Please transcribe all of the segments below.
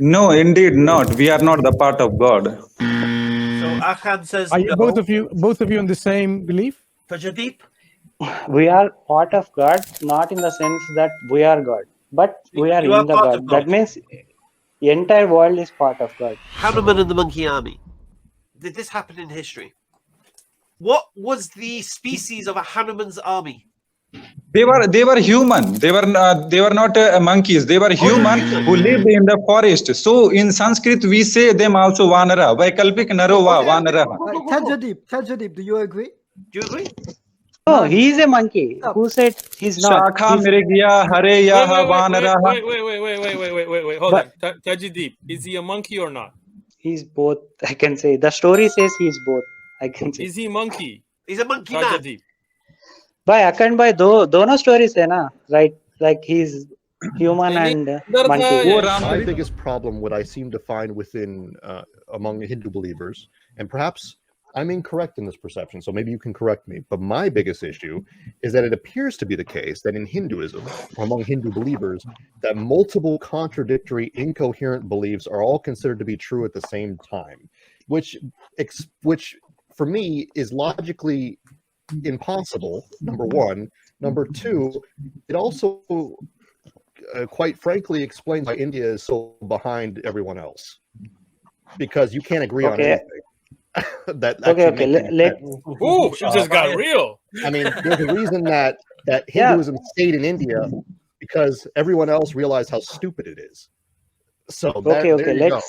No, indeed not. We are not the part of God. So Akhan says Are no. both of you in the same belief? Tajadeep, We are part of God, not in the sense that we are God, but we are you are in the part God. of That God. means the entire world is part of God. Hanuman and the Monkey Army. Did this happen in history? What was the species of a Hanuman's army? They were human. They were not monkeys. They were human human. who lived in the forest. So in Sanskrit we say them also vanara. Vaikalpik naro va vanara. Tajadeep, do you agree? Do you agree? No, he is a monkey. Stop. Who said he's not? Shakha He's, mirigiya hare yaha vanara. Wait. Hold But- on. Tajideep, is he a monkey or not? he's both, I can say. The story says he's both, I can say. Is he monkey? He's a monkey man. Tajideep. By Akan by dono stories hai na, right? Like he's human and monkey. My biggest problem, what I seem to find within among Hindu believers, and perhaps I'm incorrect in this perception, so maybe you can correct me, but my biggest issue is that it appears to be the case that in Hinduism, or among Hindu believers, that multiple contradictory, incoherent beliefs are all considered to be true at the same time, which for me is logically impossible, number one. Number two, it also quite frankly explains why India is so behind everyone else, because you can't agree on anything. Ooh, she just got real. I mean, there's a reason that Hinduism stayed in India, because everyone else realized how stupid it is. So there you go.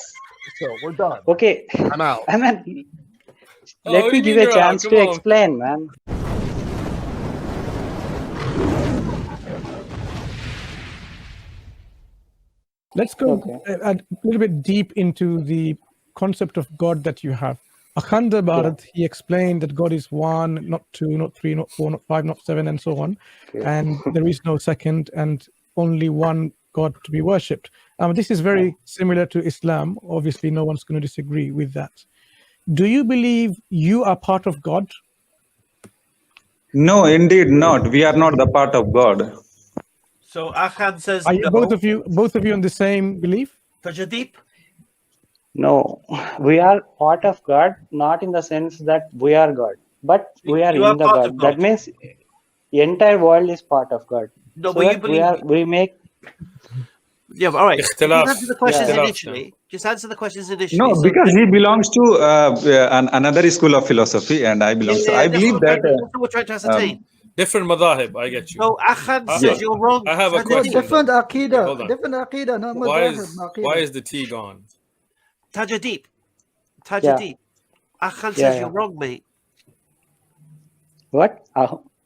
So we're done. Okay, I'm out. I mean, let me give a chance to explain, man. Let's go a little bit deep into the concept of God that you have. Akhanda Bharat, he explained that God is one, not two, not three, not four, not five, not seven, and so on. And there is no second and only one God to be worshipped. This is very similar to Islam. Obviously, no one's going to disagree with that. Do you believe you are part of God? No, indeed not. We are not the part of God. So Akhan says Are no. both of you in the same belief? Tajadeep, No, we are part of God, not in the sense that we are God, but we are You in are the part God. of That God. means the entire world is part of God. No, So but you that believe. we make. Yeah, all right. Just answer the questions Yeah. initially. Just answer the questions initially. No, So because he belongs to another school of philosophy, and I belong. So I believe that. That's what we're trying to ascertain. Different madahib, I get you. So Akhan says you're wrong. I have a No, question. different though. Aqidah. Hold on. Different Aqidah, not Why Madahib. is the tea gone? Tajadeep. Yeah. Akhan says Yeah. you're wrong, mate. What?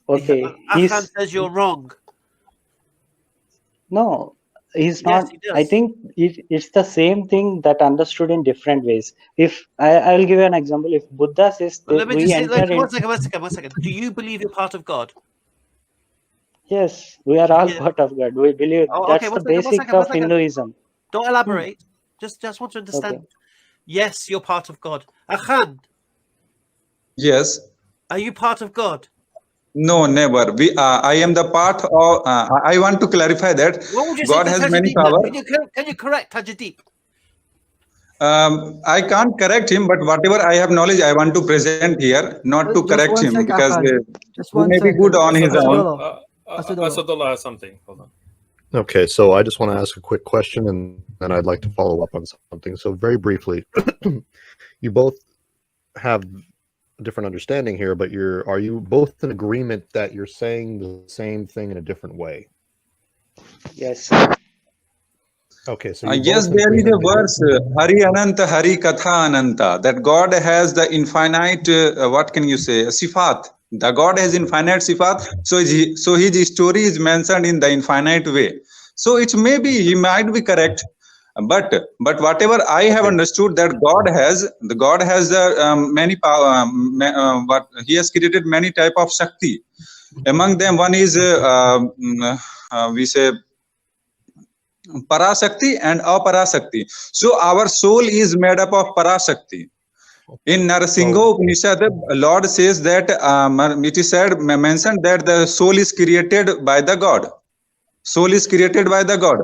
Okay. Akhan says you're wrong. No, he's Yes, not. he does. I think it's the same thing that understood in different ways. If I'll give you an example. If Buddha says But that let me we just say, enter one in, second. Do you believe you're part of God? yes, we are all Yeah. part of God. We believe that's the basic of Hinduism. Don't elaborate. Just want to understand. Okay. Yes, you're part of God. Akhan, Yes. are you part of God? No, never. I am the part of. I want to clarify that What would you God say has to many Tajadeep? powers. Can you correct Tajadeep? I can't correct him, but whatever I have knowledge, I want to present here, not to Just correct one him, sec, because Akhan. Just he one may be second. good on his own. Asadullah has something. Hold on. Okay, so I just want to ask a quick question, and then I'd like to follow up on something. So very briefly, you both have a different understanding here, but are you both in agreement that you're saying the same thing in a different way? Yes. Okay, so Yes, there is a verse, Hari Ananta, Hari Katha Ananta, that God has the infinite, what can you say, sifat. The God has infinite sifat, so his story is mentioned in the infinite way. So it may be, he might be correct, but whatever I have understood, that God has many power, what he has created many type of Shakti. Among them, one is we say Parashakti and Aparashakti. So our soul is made up of Parashakti. In Narasingha Upanishad, Lord says that it is mentioned that the soul is created by the God. Soul is created by the God.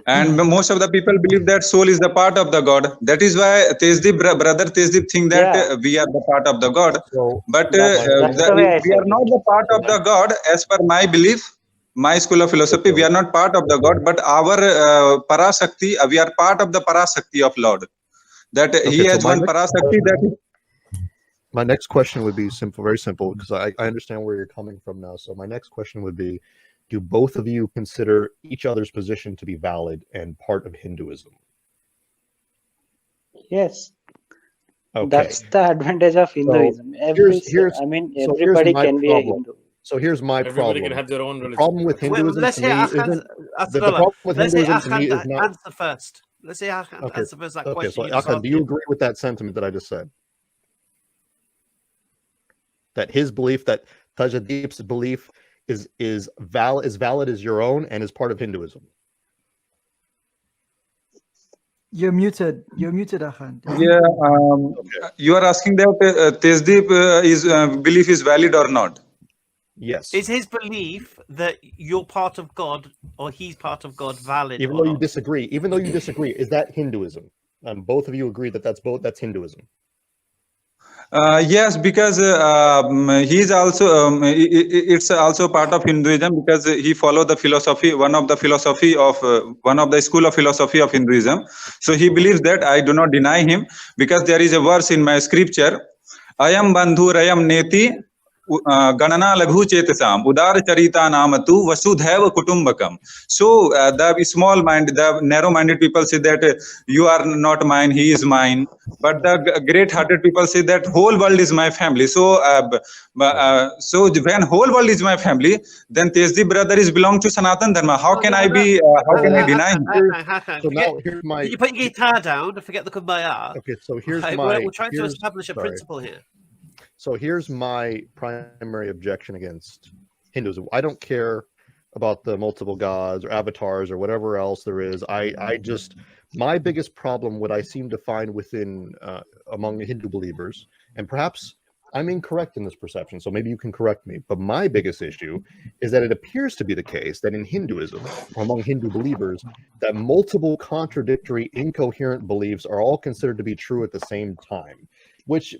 And most of the people believe that soul is the part of the God. That is why brother Tezdip think that we are the part of the God. So But that's the way I we are said not the part of the God as per my belief, my school of philosophy. We are not part of the God, but our Parasakti, we are part of the Parasakti of Lord. That he has one Parasakti that. My next question would be simple, very simple, because I understand where you're coming from now. So my next question would be, do both of you consider each other's position to be valid and part of Hinduism? Yes. Okay. That's the advantage of Hinduism. Everybody can be a Hindu. So here's my Everybody problem. can have their own religion. The problem with Hinduism let's to hear me isn't the problem with Hinduism to me is not. Answer first. Let's see how answer first that question. So Akhan, do you agree with that sentiment that I just said? That his belief, that Tajadip's belief is valid as your own and is part of Hinduism. You're muted. You're muted, Akhan. Yeah, you are asking that Tezdip belief is valid or not? Yes. Is his belief that you're part of God or he's part of God valid? Even though you disagree, is that Hinduism? Both of you agree that that's Hinduism. Yes, because he's also it's also part of Hinduism because he followed the philosophy, one of the school of philosophy of Hinduism. So he believes that. I do not deny him, because there is a verse in my scripture, Ayam bandhu rayam neti ganana laghu chetasam udar charita namatu vasudhaiva kutumbakam. So the small mind, the narrow-minded people say that you are not mine, he is mine. But the great-hearted people say that whole world is my family. So so when whole world is my family, then Tezdip brother is belong to Sanatan Dharma. How can I be? How can I deny him? So now here's my. You put your guitar down and forget the kumbaya. Okay, so here's we're trying to establish a principle here. So here's my primary objection against Hinduism. I don't care about the multiple gods or avatars or whatever else there is. My biggest problem, what I seem to find within among Hindu believers, and perhaps I'm incorrect in this perception, so maybe you can correct me, but my biggest issue is that it appears to be the case that in Hinduism, or among Hindu believers, that multiple contradictory, incoherent beliefs are all considered to be true at the same time, which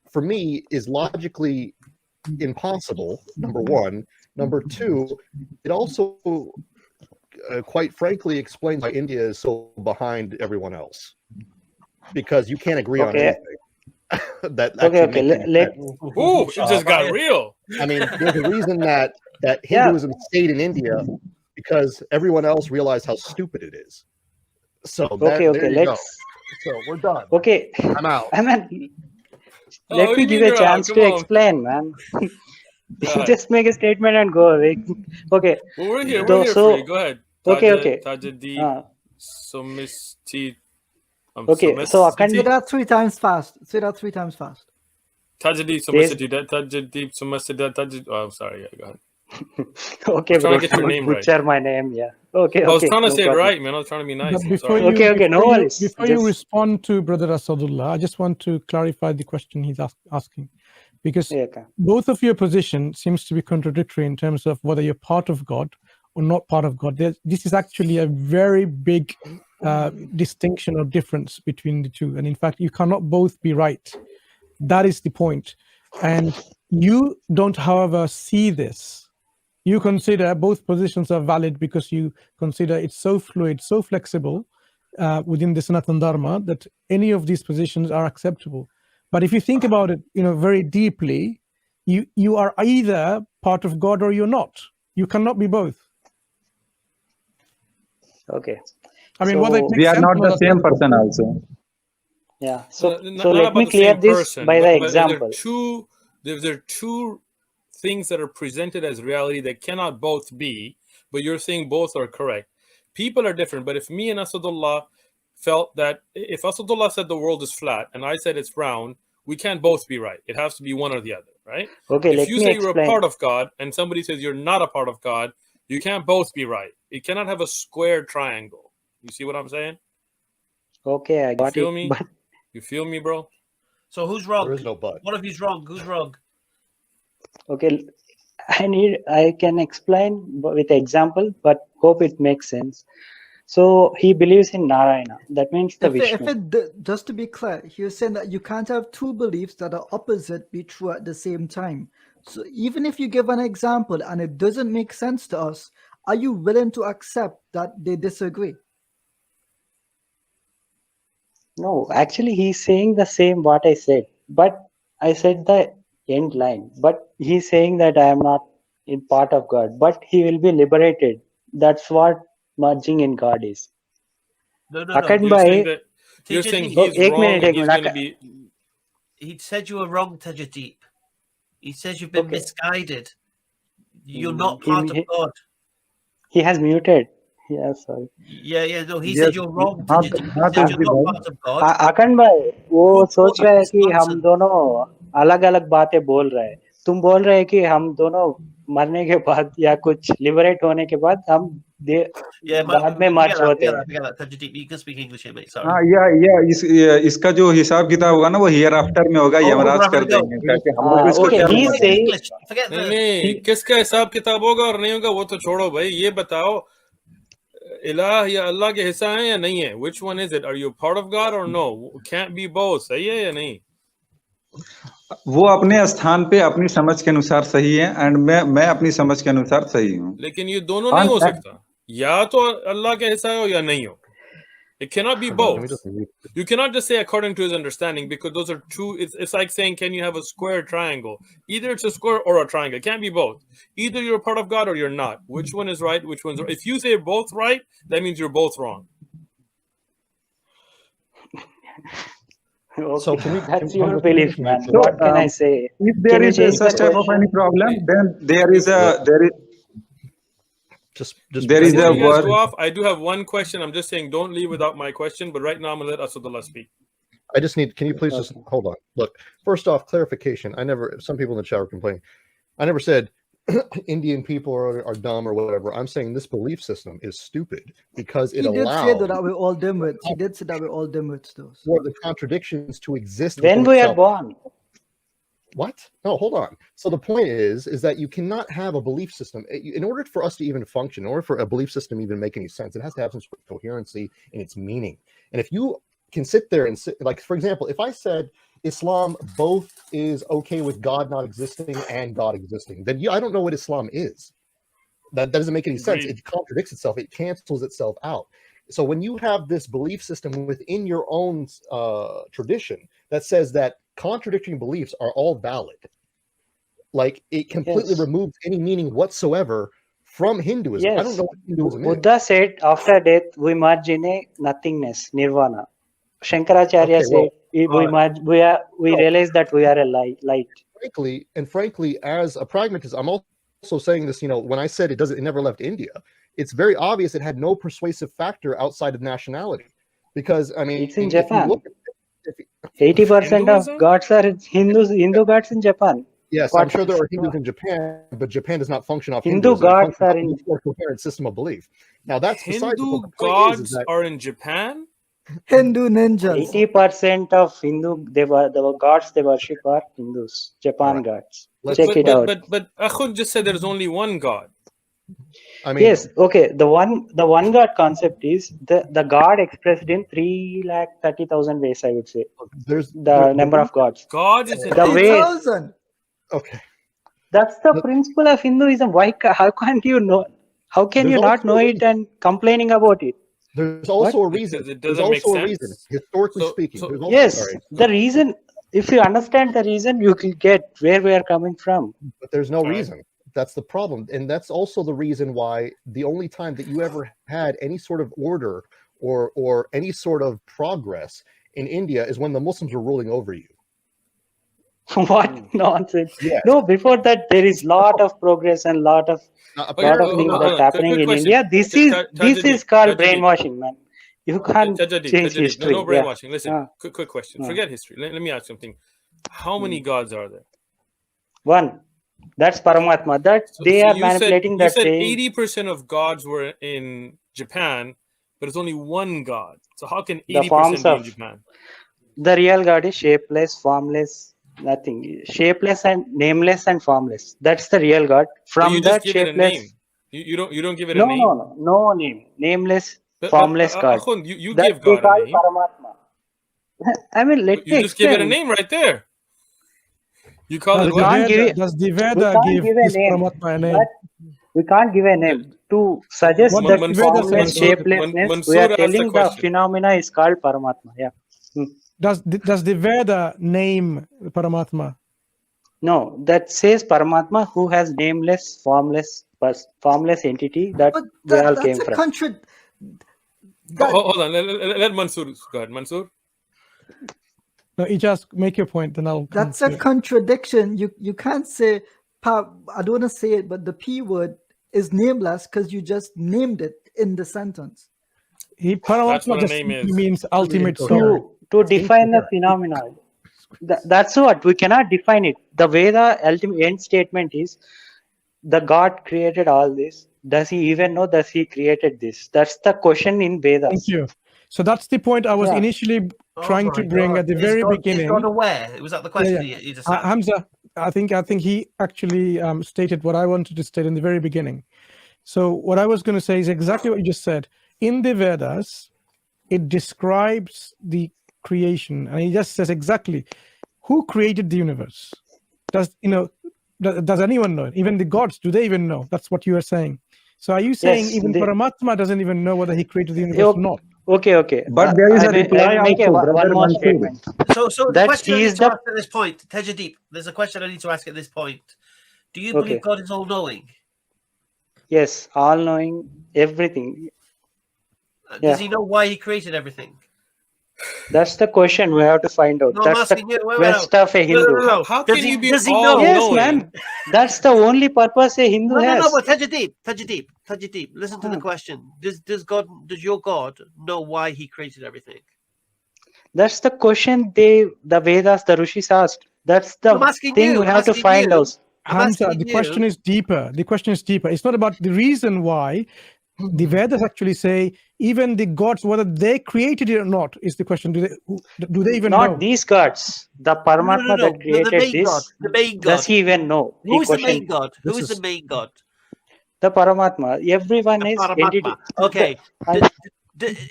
for me is logically impossible, number one. Number two, it also quite frankly explains why India is so behind everyone else, because you can't agree on anything. Ooh, it just got real. I mean, there's a reason that Hinduism stayed in India, because everyone else realized how stupid it is. So there you go. So we're done. Okay, I'm out. Let me give you a chance to explain, man. Just make a statement and go away. Okay. Well, we're here for you. Go ahead. Okay. Tajadi, Sumisti. Okay, so say that 3 times fast. Say that 3 times fast. Tajadi, Sumisti, Tajadi, Sumisti, oh, I'm sorry. Yeah, go ahead. Okay, bro. Trying to get your name right. Butcher my name, yeah. Okay. I was trying to say it right, man. I was trying to be nice. No worries. Before you respond to Brother Asadullah, I just want to clarify the question he's asking, because both of your position seems to be contradictory in terms of whether you're part of God or not part of God. This is actually a very big distinction or difference between the two, and in fact, you cannot both be right. That is the point, and you don't, however, see this. You consider both positions are valid because you consider it's so fluid, so flexible within the Sanatan Dharma that any of these positions are acceptable. But if you think about it, very deeply, you are either part of God or you're not. You cannot be both. Okay. I mean, we are not the same person also. Yeah. So let me clear this by the example. There are two things that are presented as reality that cannot both be, but you're saying both are correct. People are different, but if me and Asadullah felt that, if Asadullah said the world is flat and I said it's round, we can't both be right. It has to be one or the other, right? Okay, if you say you're a part of God and somebody says you're not a part of God, you can't both be right. You cannot have a square triangle. You see what I'm saying? Okay, I got it. You feel me, bro? So who's wrong? There is no but. One of you's wrong. Who's wrong? Okay, I can explain with an example, but Hope it makes sense. So he believes in Narayana. That means the Vishnu. Just to be clear, he was saying that you can't have two beliefs that are opposite be true at the same time. So even if you give an example and it doesn't make sense to us, are you willing to accept that they disagree? No, actually he's saying the same what I said. But I said the end line. But he's saying that I am not in part of God. But he will be liberated. That's what merging in God is. No. You're saying Tajadeep, he's ek wrong minute, and he's going to be... he said you were wrong, Tajadeep. He says you've been misguided. You're not part of God. He has muted. Yeah, sorry. Yeah. No, he said you're wrong, Tajadeep. He हाँ, said you're not part of God. अखंड भाई वो Who सोच taught रहा you है कि हम Wisconsin? दोनों अलग अलग बातें बोल रहे हैं. तुम बोल रहे हैं कि हम दोनों मरने के बाद या कुछ लिबरेट होने के बाद हम बाद में मर्ज होते हैं. Forget that, Tajadeep. You can speak English here, mate. Sorry. हाँ, इसका जो हिसाब किताब होगा ना वो हियर आफ्टर में होगा, यमराज कर देंगे ताकि हम लोग इसको Okay, क्या he's समझें। saying English. Forget the... नहीं, किसका हिसाब किताब होगा और नहीं होगा वो तो छोड़ो भाई. ये बताओ इलाह या अल्लाह के हिस्सा है या नहीं है? Which one is it? Are you part of God or no? Can't be both. सही है या नहीं? वो अपने स्थान पे अपनी समझ के अनुसार सही है एंड मैं अपनी समझ के अनुसार सही हूँ. लेकिन ये दोनों नहीं हो सकता. या तो अल्लाह के हिस्सा हो या नहीं हो. It cannot be both. You cannot just say according to his understanding, because those are two. It's like saying, can you have a square triangle? Either it's a square or a triangle. It can't be both. Either you're a part of God or you're not. Which one is right? Which one's wrong? If you say both right, that means you're both wrong. Okay, So can we, that's your belief, man. So, What can I say? If there is such type of any problem, then there is there is Before a you guys word. go off, I do have one question. I'm just saying, don't leave without my question. But right now, I'm gonna let Asadullah speak. I just need, can you please just hold on? Look, first off, clarification. Some people in the chat were complaining. I never said Indian people are dumb or whatever. I'm saying this belief system is stupid because it allows. He did say that we're all dimwits. He did say that we're all dimwits, though. For the contradictions to exist. When within we are itself. born. What? No, hold on. So the point is that you cannot have a belief system. In order for us to even function, in order for a belief system even make any sense, it has to have some sort of coherency in its meaning. And if you can sit there and like, for example, if I said Islam both is okay with God not existing and God existing, then I don't know what Islam is. That doesn't make any sense. It contradicts itself. It cancels itself out. So when you have this belief system within your own tradition that says that contradicting beliefs are all valid, like it completely removes any meaning whatsoever from Hinduism. Yes. I don't know what Hinduism is. Buddha said after death we merge in a nothingness, nirvana. Shankaracharya said we realize that we are a light. Frankly, as a pragmatist, I'm also saying this, when I said it never left India, it's very obvious it had no persuasive factor outside of nationality. Because, I mean, it's in Japan. 80% of gods are Hindu gods in Japan. Yes, I'm sure there are Hindus in Japan, but Japan does not function off Hindu gods are in a coherent system of belief. Now that's Hindu gods are in Japan. Hindu ninjas. 80% of the gods they worship are Hindus. Japan gods. Check it out. But Akhund just said there's only one God. I mean, yes, okay. The one God concept is the God expressed in 330,000 ways. I would say there's the number of gods. God is the way. Okay, that's the principle of Hinduism. How can't you know? How can you not know it and complaining about it? There's also a reason. There's also a reason, historically speaking. The reason. If you understand the reason, you can get where we are coming from. But there's no reason. That's the problem. And that's also the reason why the only time that you ever had any sort of order or any sort of progress in India is when the Muslims were ruling over you. What nonsense. Yes. No, before that, there is lot of progress and lot of things that's happening in India. This is called brainwashing, man. You can't change history. No brainwashing. Listen, quick question. Forget history. Let me ask something. How many gods are there? One. That's Paramatma. They are manipulating that saying. You said 80% of gods were in Japan, but it's only one god. So how can 80% be in Japan? The real God is shapeless, formless, nothing. Shapeless and nameless and formless. That's the real God. From that shapeless. You don't give it No, a name. no name. Nameless, But, formless God. Akhund, you That give they God a call name. Paramatma. I mean, let You me just give it a explain. name right there. You call Does it the what? can't give Veda, it- does the We Veda can't give give a this name. Paramatma a name? But we can't give a name. To suggest What that does the Veda say? formless, shapelessness, we are Mansoor asked the telling the question. phenomena is called Paramatma. Yeah. Does the Veda name Paramatma? No, that says Paramatma who has nameless, formless entity that But they all that's came a from. Hold on. Let Mansoor go ahead. Mansoor. No, you just make your point, then I'll come That's to a it. contradiction. You can't say I don't want to say it, but the P word is nameless because you just named it in the sentence. That's Paramatma what a just name simply is. means ultimate soul. To define the phenomenon. That's what we cannot define it. The Veda ultimate end statement is the God created all this. Does he even know? Does he created this? That's the question in Vedas. Thank you. So that's the point I was Yeah. initially trying to my bring God. at the Is very God, beginning. Is God aware? Was that the question Yeah. you just asked? Hamza, I think he actually stated what I wanted to state in the very beginning. So what I was going to say is exactly what you just said. In the Vedas, it describes the creation, and he just says exactly who created the universe. Does anyone know? Even the gods, do they even know? That's what you are saying. So are you saying Yes, even they- Paramatma doesn't even know whether he created the universe or not? Okay. But there is a I reply will make also, one brother more Mansoor. statement. So the That question I he need is to the ask at this point, Tejadeep, there's a question I need to ask at this point. Do you Okay. believe God is all-knowing? Yes, all knowing everything. Does Yeah. he know why he created everything? That's the question we have to find out. No, I'm That's the asking you. Wait, quest of a Hindu. No. How Does can he- you be does he all know? Yes, knowing? man. That's the only purpose a Hindu has. No, but Tejadeep, listen to the question. Does your God know why he created everything? That's the question the Vedas, the Rishis asked. That's the I'm asking thing you. we have to find out. Hamza, the question is deeper. The question is deeper. It's not about the reason why. The Vedas actually say even the gods, whether they created it or not, is the question. Do they even know? Not these gods. The Paramatma that created The main this. God. The main God. Does he even know? Who is the main God? Who is the main God? The Paramatma. Everyone The is Paramatma. entity. Okay.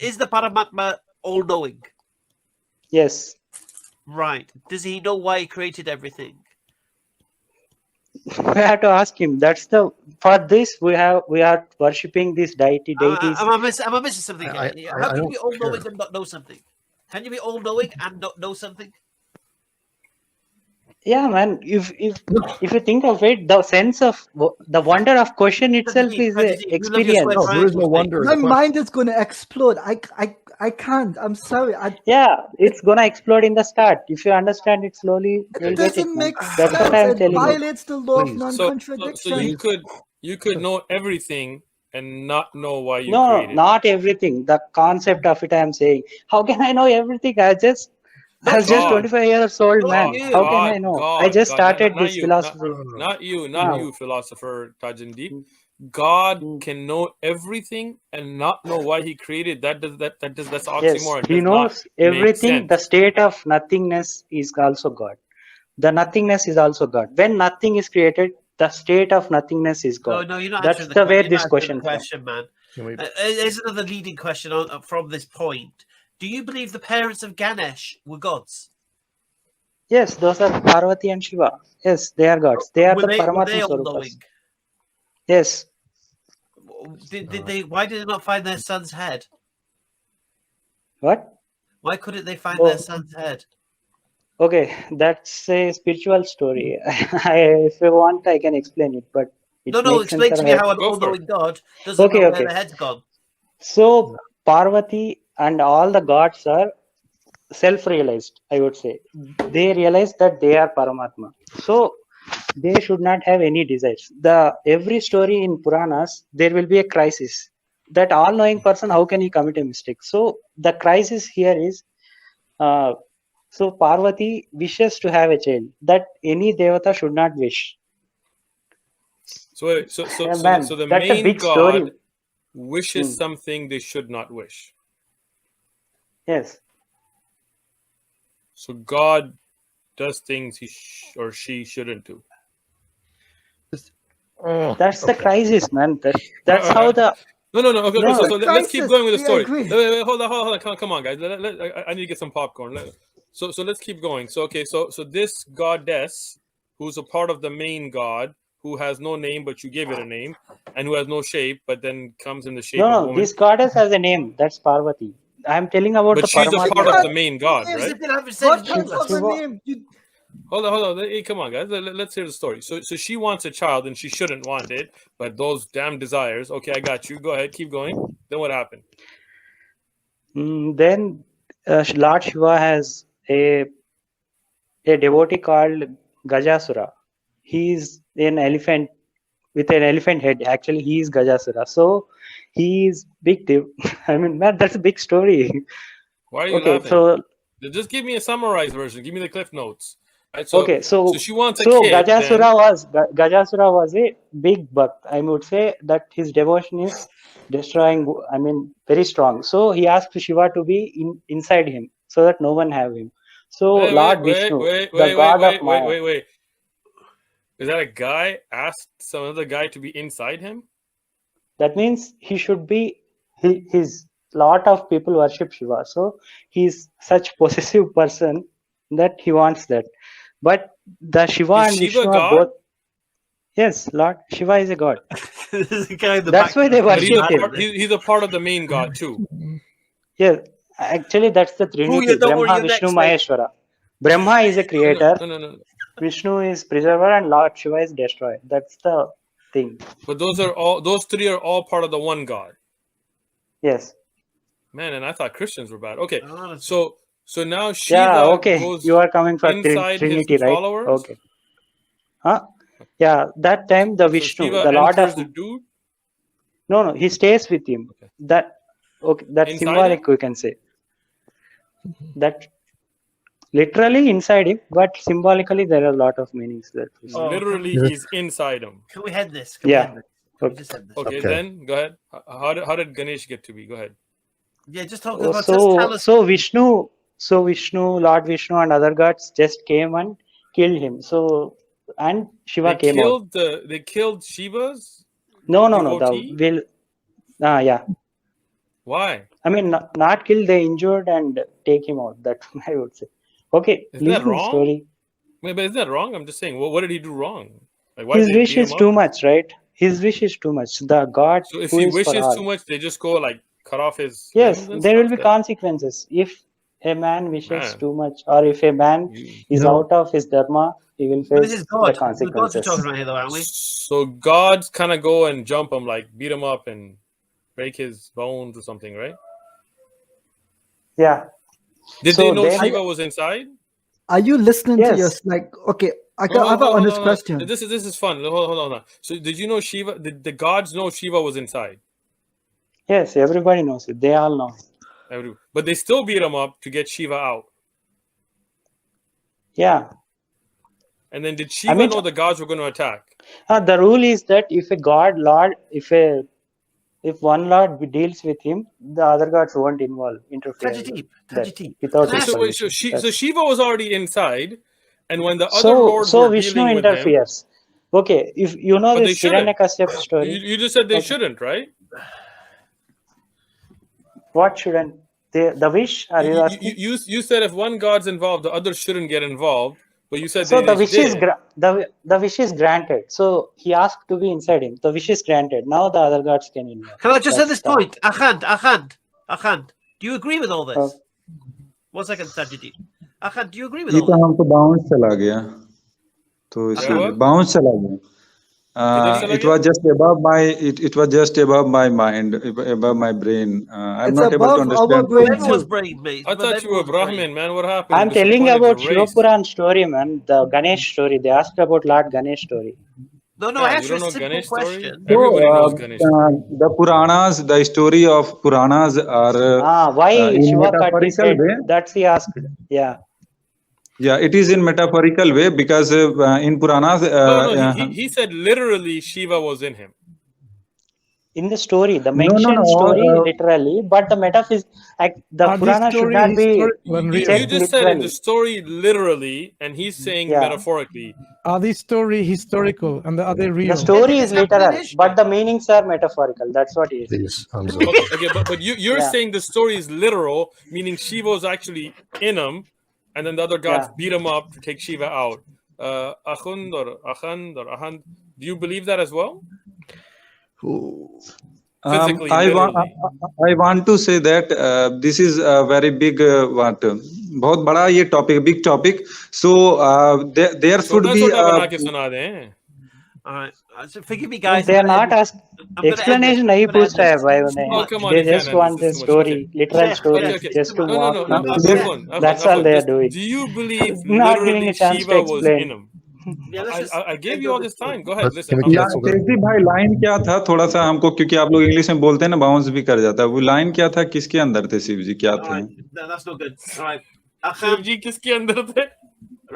Is the Paramatma all-knowing? Yes. Right. Does he know why he created everything? We have to ask him. For this we are worshipping these deities. Am I missing something here? How can you don't be all-knowing and not know something? Can you be all-knowing and not know something? Yeah, man. If you think of it, the sense of the wonder of question itself is an experience. No, there is no wonder in My the question. mind is going to explode. I can't. I'm sorry. Yeah, it's gonna explode in the start. If you understand it slowly, you'll It get it, doesn't man. make That's what sense. I'm It telling you. violates the law of Please. non-contradiction. So you could know everything and not know why you No, created. not everything. The concept of it, I'm saying. How can I know everything? I was just 25 years old, man. How can I know? I just started this philosophy. Not you, philosopher Tajandeep. God can know everything and not know why he created. That's Yes, oxymoron. he Does not knows make everything. sense. The state of nothingness is also God. The nothingness is also God. When nothing is created, the state of nothingness is God. No, you're not That's answering where this question question, man. Can we- Here's another leading question from this point. Do you believe the parents of Ganesh were gods? Yes, those are Parvati and Shiva. Yes, they are gods. They are Were the they Paramatma all Swarupas. knowing? Yes. Did they? Why did they not find their son's head? What? Why couldn't they find Oh. their son's head? Okay, that's a spiritual story. If you want, I can explain it, but it No, makes sense explain to me for how an Go for all-knowing God doesn't know where the head's gone. So Parvati and all the gods are self-realized, I would say. They realize that they are Paramatma. So they should not have any desires. Every story in Puranas, there will be a crisis. That all-knowing person, how can he commit a mistake? So the crisis here is, so Parvati wishes to have a child that any devata should not wish. So Man, the that's a main big God story. wishes something they should not wish. Yes. So God does things he or she shouldn't do. That's the Okay. crisis, man. That's how the No. Okay, No. so let's keep Crisis, going with the we story. agree. Wait, hold on. Come on, guys. I need to get some popcorn. So let's keep going. So this goddess, who's a part of the main god, who has no name but you give it a name, and who has no shape but then comes in the shape of no. woman. This goddess has a name. That's Parvati. I'm telling about But the she's a Paramatma. part of the main god, Names right? have been God advertised. can't have a Shiva- name. Hold on. Hey, come on, guys. Let's hear the story. So she wants a child and she shouldn't want it, but those damn desires. Okay, I got you. Go ahead, keep going. Then what happened? Then Lord Shiva has a devotee called Gajasura. He's an elephant with an elephant head. Actually, he is Gajasura. So he is big. I mean, man, that's a big story. Why are you Okay, laughing? so Just give me a summarized version. Give me the cliff notes. Right, so she wants a so kid. Gajasura was a big buck. I would say that his devotion is destroying. I mean, very strong. So he asked Shiva to be inside him, so that no one have him. So Lord Vishnu, the god of Maya. Wait. Is that a guy asked some other guy to be inside him? That means he should be. His lot of people worship Shiva, so he's such possessive person that he wants that. But the Shiva Is and Shiva Vishnu God? are both. Yes, Lord Shiva is a god. There's a guy in the That's back. why they But worship him. he's a part of the main god too. Yes, actually that's the Trinity: don't worry, Brahma, you're Vishnu, next, mate. Maheshwara. Brahma is a creator, No. Vishnu is preserver, and Lord Shiva is destroyer. That's the thing. But those three are all part of the one god. Yes. Man, and I thought Christians were bad. Okay, Oh, so now Shiva Yeah. Okay. goes You are coming for inside Trinity, his right? followers. Okay. Huh? Yeah. That time the So Vishnu, Shiva the Lord enters of the dude no, he stays with him. Okay. That's Inside symbolic. him? We can say that literally inside him, but symbolically there are a lot of meanings that we see. Oh, Literally, he's inside him. Can we head this? Yeah. Can Okay. we just head this? Okay, Okay. then go ahead. How did Ganesh get to be? Go ahead. Yeah, just talk Oh, about. Just tell us. so Vishnu, Lord Vishnu and other gods just came and killed him. So and Shiva They came out. killed Shiva's No. devotee? Yeah. Why? I mean, not killed. They injured and take him out. That I would say. Okay, Isn't that listen to the wrong? story. Wait, but isn't that wrong? I'm just saying. What did he do wrong? Like, why His did they wish beat is him too up? much, right? His wish is too much. The God So if who he is for wishes all. too much, they just go like cut off his Yes, limbs and there will stuff? be consequences if a man wishes Man. too much, or if a man is No. out of his dharma, he will But this face is the God. The gods we're consequences. talking about here, though, aren't we? So gods kind of go and jump him, like beat him up and break his bones or something, right? Yeah. Did So they know then- Shiva was inside? Are you listening to Yes. your okay? I have an honest question. This is fun. Hold on. So did you know Shiva? Did the gods know Shiva was inside? Yes, everybody knows it. They all know it. But they still beat him up to get Shiva out. Yeah. And then did Shiva know the gods were going to attack? The rule is that if a god, Lord, if one Lord deals with him, the other gods won't interfere. Touch it deep. Without his So permission. so Shiva was already inside, and when the other So lords were Vishnu dealing with him, interferes. Okay, if you know but they this shouldn't. Hiranyakashipu story. You just said they shouldn't, right? What shouldn't? The wish? Are you asking? You said if one god's involved, the others shouldn't get involved. But you said So they the wish is did. the wish is granted. So he asked to be inside him. The wish is granted. Now the other gods can involve. Can I just say this point? Akhand, do you agree with all this? 1 second, Sajid. Akhand, do you agree with ये all तो this? हमको bounce चला गया तो इसलिए bounce चला गया it was just above my mind, above my brain. I'm It's not able to above our understand. brain Everyone's too. brain, mate. I thought you were Brahmin, man. What happened? I'm telling about Shiva Puran story, man. The Ganesh story. They asked about Lord Ganesh story. No, Yeah, I you asked you don't a know simple Ganesh story? question. Everybody knows Ganesh. The Puranas, the story of Puranas are Why in Shiva cut his metaphorical head? way. That's he asked. Yeah. Yeah, it is in metaphorical way because in Puranas. No, he said literally Shiva was in him. in the story, the mentioned story literally, but the metaphysics, the Are these Purana should stories not be historical and real? You just said it, the story literally, and he's saying Yeah. metaphorically. Are these story historical and are they real? The story is This happened in literal, history. but the meanings are metaphorical. That's what he is. Please, Hamza. Okay, but you're Yeah. saying the story is literal, meaning Shiva was actually in him, and then the other gods beat him up to take Shiva out. Akhund or Ahand, do you believe that as well? Physically, I want to say that this is a very big बहुत बड़ा ये topic, big topic. So there should be. All right, so forgive me, guys. They are not asked. Explanation नहीं पूछ रहा है भाई उन्हें. Oh, come on, They you just can't want handle the this too much. story, literal story, Okay. just to No. mock. That's all they are doing. Do you believe Not giving literally a chance Shiva to was explain. in him? Yeah, let's just I gave you all this time. Go ahead. Can Listen. we cancel that? तेजी भाई line क्या था थोड़ा सा हमको, क्योंकि आप लोग इंग्लिश में बोलते हैं ना, बाउंस भी कर जाता है। वो लाइन क्या था, किसके अंदर थे शिव जी, क्या all थे? right. No, that's not good. All right, Shivji किसके अंदर थे?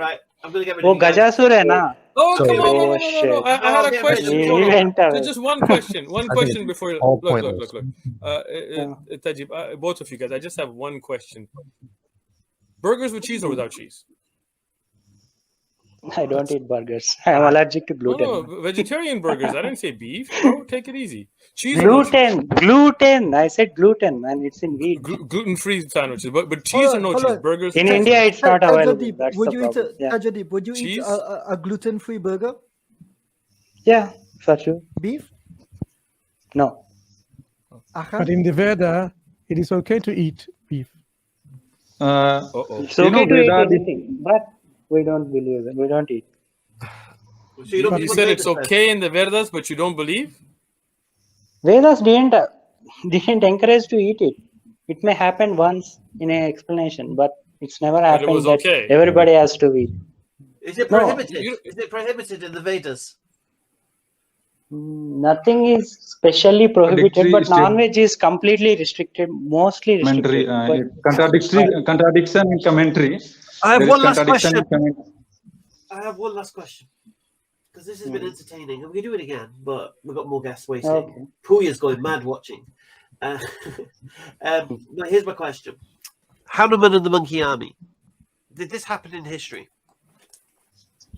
right. I'm gonna get rid वो of you guys. गजासुर है ना? Oh, come on, Oh, no. shit. I had a question. He Hold on. went away. So just one question. One I question think before you all look. pointless. Tajib, both of you guys. I just have one question. Burgers with cheese or without cheese? I don't eat burgers. I'm allergic to gluten. No, vegetarian burgers. I didn't say beef. Bro, take it easy. Cheese or no cheese? Gluten. I said gluten, man. It's in wheat. Gluten-free sandwiches, but cheese or no cheese? Burgers. In India, it's not available. Tajadeep, That's would the you eat problem. Yeah. Tajadeep, would you eat Cheese? a gluten-free burger? Yeah, for sure. Beef? No. But in the Veda, it is okay to eat beef. It's okay to eat anything, but we don't believe it. We don't eat. So you don't You put said it's Vedas first. okay in the Vedas, but you don't believe? Vedas didn't encourage to eat it. It may happen once in an explanation, but it's never happened was that okay. everybody has to eat. Is it No. prohibited? Is it prohibited in the Vedas? Nothing is specially prohibited, but non-veg is completely restricted, mostly restricted. Contradiction in commentary. I have There is one last contradiction in question. commentary. I have one last question. Because this has been entertaining, and we can do it again, but we've got more guests waiting. Okay. Puya's going mad watching. But here's my question: Hanuman and the Monkey Army. Did this happen in history?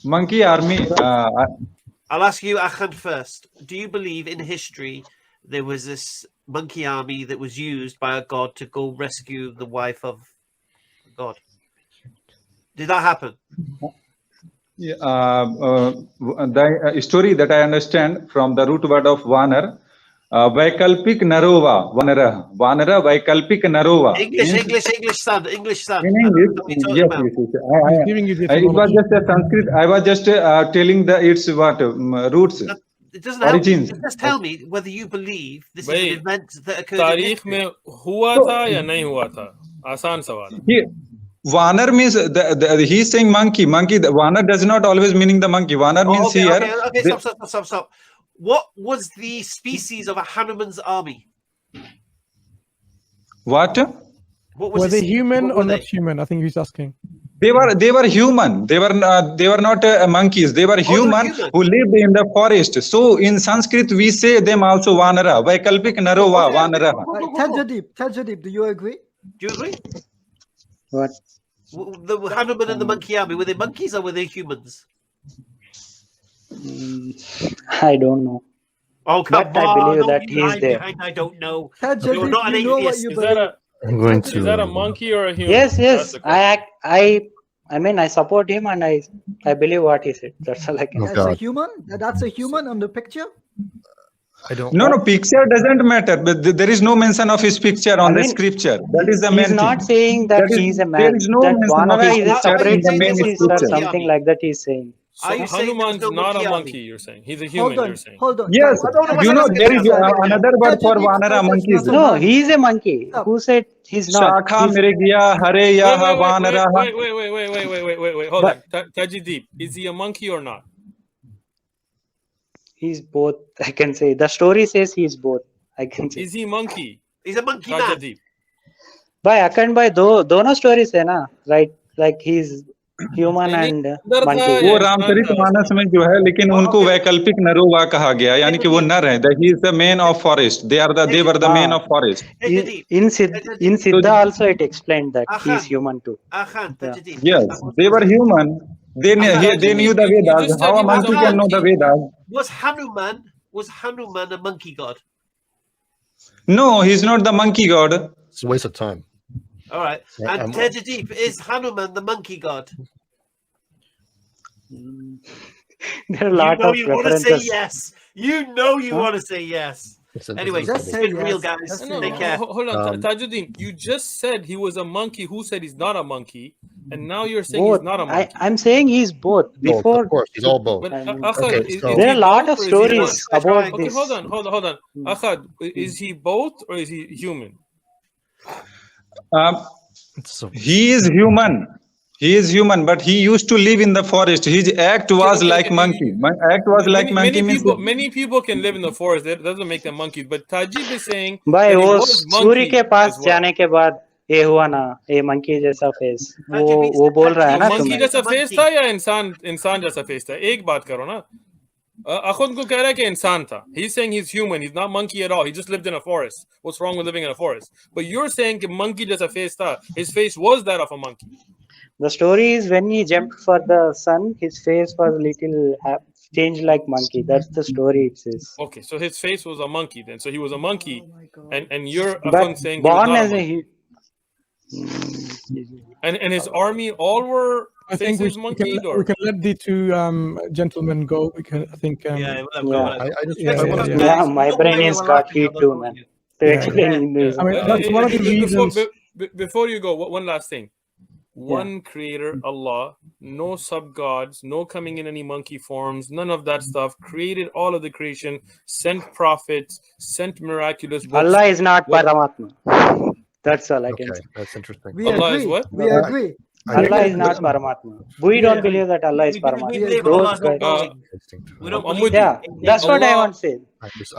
Monkey army. I'll ask you, Ahmed, first. Do you believe in history there was this monkey army that was used by a god to go rescue the wife of God? Did that happen? The story that I understand from the root word of Vanar, Vaikalpik Narova, Vanara Vaikalpik Narova. English, son. In English, yes. He's giving you the It was just a Sanskrit. I was just telling its roots. It doesn't help. Origins. Just tell me whether you believe this is Wait. an event that occurred in तारीख history. में हुआ था या नहीं हुआ था? आसान सवाल है. Vanar means he's saying monkey. The Vanar does not always meaning the monkey. Vanar means Okay, here. okay, stop. What was the species of a Hanuman's army? What? What was Were they the- human what or were not they? human? I think he's asking. They were human. They were not monkeys. They were human human. who lived in the forest. So in Sanskrit we say them also Vanara. Vaikalpik Narova, Okay, Vanara. Tajadeep, do you agree? Do you agree? What? The Hanuman and the monkey army, were they monkeys or were they humans? I don't know. Oh, come But I on. believe don't that be he is hiding there. behind I don't know. Tajadeep, You're not an you know what atheist. you Is believe. that I'm going to. is that a monkey or a human? Yes. That's the question. I mean, I support him and I believe what he said. That's all I can. Oh, That's a God. human? That's a human on the picture? I don't. No, picture doesn't matter. But there is no mention of his picture on I the mean, scripture. That is the He's main not thing. saying that That is- he's a man. there is no that mention of Vanara his is a picture in separate the main species or scripture. something like that. He's saying. So Are you saying there was Hanuman's no not a monkey monkey, army? you're saying. He's a human, you're saying. Hold on. Yes, I don't know there is what another word for Tajadeep, Vanara focus monkeys. not on No, man. he's a monkey. Stop. Who said he's not? Shakha He's- Meregiya Hare Yaha Vanara. Wait. Hold on. Tajideep, is he a monkey or not? He's both. I can say the story says he's both. I can say. Is he monkey? He's a monkey man. Tajideep. By Akan by दोनों stories है ना, right? Like he's human and अंदर था monkey. या वो इंसान रामचरितमानस था? में जो है, लेकिन उनको वैकल्पिक नरोवा कहा गया, यानी कि वो नर है. He is the man of forest. They were the man of forest. In Siddha also it explained that he is human too. Akhan, Yeah. Tajdeed. Yes, they were human. They knew the You Vedas. just said How he a was a monkey can know the monkey. Vedas? Was Hanuman a monkey god? No, he's not the monkey god. It's a waste of time. All right. I'm- And Tajdeed, is Hanuman the monkey god? There are a lot of you want to say references. yes. You know you want to say yes. It's a- Anyway, it's a- Just it's say been real, yes. guys. Just No, say Take yes. care. hold on, Um, Tajuddin. You just said he was a monkey. Who said he's not a monkey? And now you're saying Both. he's not a monkey. I'm saying he's both. Both, Before of course, he's all both. But I mean, Akhad, okay, is so- there are he a lot both of or is he one? stories about Okay, this. hold on. Akhad, is he both or is he human? So- He is human. He is human, but he used to live in the forest. His act was Okay, like okay. monkey. My act was like monkey. Many people can live in the forest. That doesn't make them monkeys. But Tajib is saying भाई that he वो was Surya monkey के पास as well. जाने के बाद ये हुआ ना, ये मंकी जैसा फेस, वो बोल रहा है तो ना monkey तुम्हें. जैसा फेस था या इंसान जैसा फेस था? एक बात करो ना. अखुद को कह रहा है कि इंसान था. He's saying he's human. He's not monkey at all. He just lived in a forest. What's wrong with living in a forest? But you're saying कि monkey जैसा face था. His face was that of a monkey. The story is when he jumped for the sun, his face was little changed like monkey. That's the story it says. Okay, so his face was a monkey then. So he was a monkey, Oh my God. and you're But saying he was born not a as a monkey. And his army all were I think faces we monkeyed, can, or we can let the two gentlemen go. We can, I think. Yeah, Yeah. I just Yeah, I wanna- yeah. Yeah, my brain has got heat too, man. To explain Hinduism. I mean, that's one of the reasons. Before you go, one last thing. One creator, Allah, no sub-gods, no coming in any monkey forms, none of that stuff, created all of the creation, sent prophets, sent miraculous books. Allah is not What- Paramatma. That's all I can Okay, say. that's interesting. We Allah agree. is what? We agree. Allah is not Paramatma. We don't believe that Allah is We Paramatma. believe Those Allah is not guys- knowing. We don't I'm believe with Yeah, you. that's what I Allah- want to say.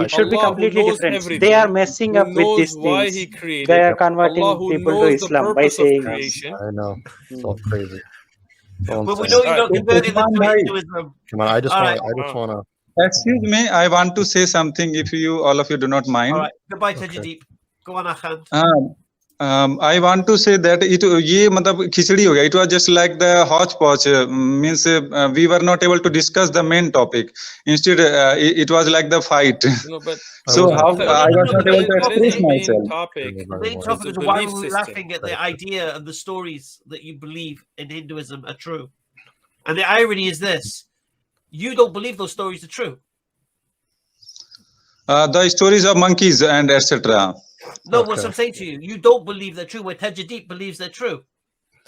It should be Allah who completely knows different. everything, They are messing who up with knows these why things. he created, They are converting Allah who people to knows the Islam by purpose of saying us. creation. I know. It's all crazy. That's all I'm But we saying. know you're not Alright. converting them to Bhai. Hinduism. Come on, I just All want right. to want to Excuse me, I want to say something. If all of you do not mind. All right. Goodbye, Okay. Tajadeep. Go on, Akhand. I want to say that ये मतलब खिचड़ी हो गया. It was just like the hodgepodge. Means we were not able to discuss the main topic. Instead, it was like the fight. No, but So wasn't- how Okay, I was not able to that is express the main myself. topic. The main It's topic a is why belief were we system. laughing at the idea and the stories that you believe in Hinduism are true. And the irony is this: you don't believe those stories are true. The stories of monkeys and etc. No, what Okay. I'm saying to you, you don't believe they're true. Where Tajadeep believes they're true.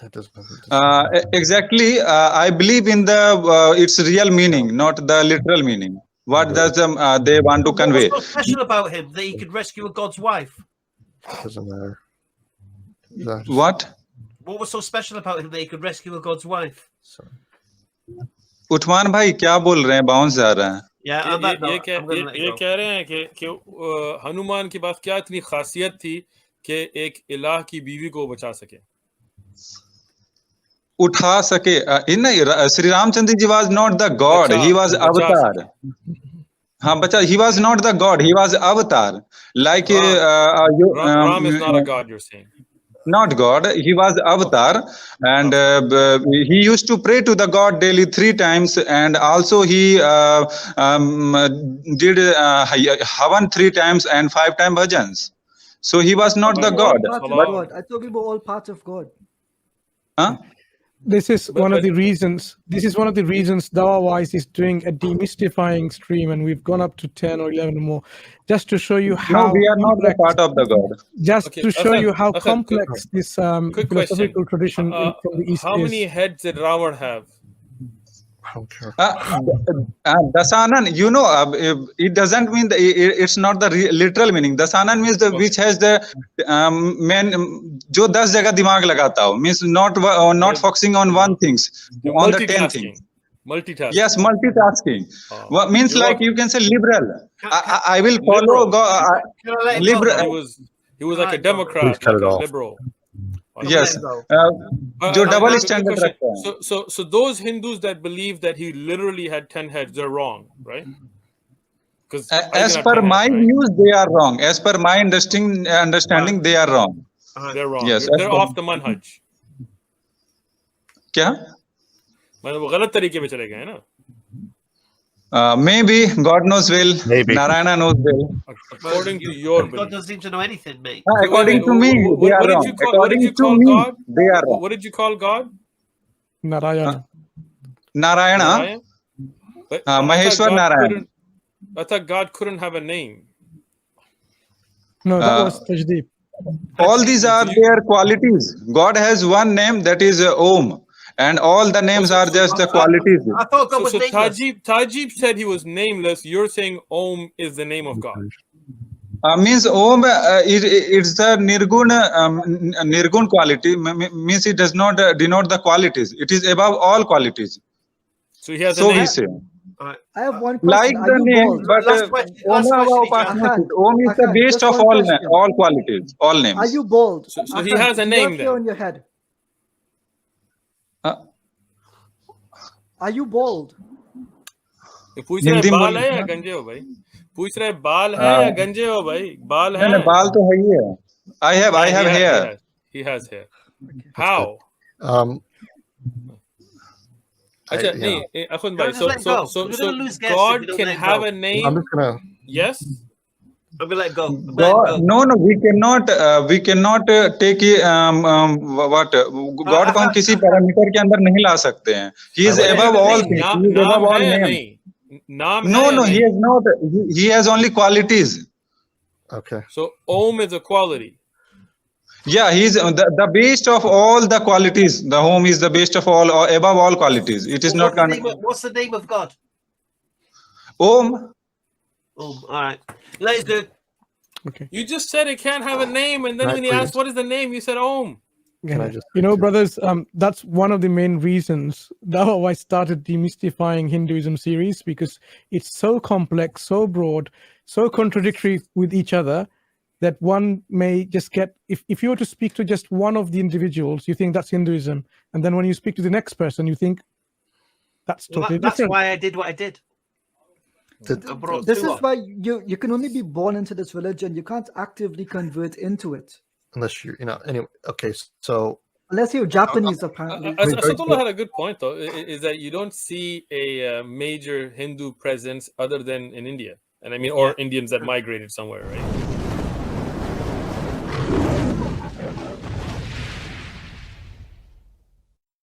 that doesn't Exactly. I believe in the its real meaning, not the literal meaning. What does they want to What convey? was so special about him that he could rescue a god's wife? doesn't matter. That's- What? What was so special about him that he could rescue a god's wife? sorry. उठमान भाई क्या बोल रहे हैं? Bounce जा रहा है. Yeah, on that note, I'm gonna let ये you go. कह रहे हैं कि हनुमान के पास क्या इतनी खासियत थी कि एक इलाह की बीवी को बचा सके. उठा सके. नहीं, Shri Ramchandra ji was not the god. He was बचा avatar. सके. हाँ बच्चा, he was not the god. He was avatar. Like Ram is not a god, you're saying. not God. He was avatar, and he used to pray to the God daily 3 times, and also he did Havan 3 times and 5 times bhajans. So he was not the God. Part of But- God. I thought we were all parts of God. Huh? This is But- one of but- the reasons. This is one of the reasons Dawawise is doing a demystifying stream, and we've gone up to 10 or 11 more, just to show you how. No, we are not the part of the God. Just Okay, to show Akhad, you how Akhad, complex this quick question. philosophical tradition from the East How is. many heads did Ravan have? I don't care. Dasanan, it doesn't mean it's not the literal meaning. Dasanan means which has the main जो 10 जगह दिमाग लगाता हो, means not focusing on one things, on the 10 things. Multitasking. Yes, multitasking. What means You're like welcome. you can say liberal. I will follow Liberal. God. Can I let him Liberal. go? He was like a Alright, Democrat, Please cut like it a off. liberal. Yes. जो double standard रखता है. So those Hindus that believe that he literally had 10 heads, they're wrong, right? Because As per my views, they are wrong. As per my understanding, they are wrong. They're wrong. Yes. They're off the manhaj. क्या? मतलब वो गलत तरीके पे चले गए हैं ना. Maybe God knows well. Maybe. Narayana knows well. According to your God belief. doesn't seem to know anything, mate. According to me, they are wrong. According to me, they are wrong. What did you call God? Narayana. Narayana. But I thought Maheshwar God Narayana. couldn't- I thought God couldn't have a name. No, that was Tajdeep. All these are their qualities. God has one name, that is Om. And all the names are just the qualities. I thought God was So nameless. Tajib said he was nameless. You're saying Om is the name of God. Means Om, it's the Nirgun quality. Means it does not denote the qualities. It is above all qualities. So he has a So name. we say. I have one question. Like Are the you name, bald? but Last question, Om Ijan. Om is the Akan, base just of one question. all qualities, all names. Are you bald? So he Akan, has a do you name have hair then. on your head? Uh, Are you bald? पूछ रहा है हिंदी में बाल बोलिए। है या गंजे हो भाई? पूछ रहा है बाल है या गंजे हो भाई? बाल है? नहीं, बाल तो है ही है. I have hair. He has hair. How? अच्छा नहीं अखुन भाई. So God can have a name. I'm just gonna. Yes. I'm gonna let go. God, no, we cannot take what God को हम किसी पैरामीटर के अंदर नहीं ला सकते हैं. He is above all things. He is above all names. No, he has not. He has only qualities. Okay. So Om is a quality. Yeah, he is the best of all the qualities. The Om is the best of all, or above all qualities. It is not. What's the name of God? Om. All right. Let's do it. Okay. You just said it can't have a name, and then when he asked what is the name, you said Om. Can I just? You know, brothers, that's one of the main reasons that I started demystifying Hinduism series, because it's so complex, so broad, so contradictory with each other that one may just get, if you were to speak to just one of the individuals, you think that's Hinduism. And then when you speak to the next person, you think that's totally That's different. why I did what I did. This is why you can only be born into this religion. You can't actively convert into it. Unless you're, anyway. Okay, so Unless you're Japanese, apparently. Asadullah had a good point, though, is that you don't see a major Hindu presence other than in India. And I mean, or Indians that migrated somewhere, right?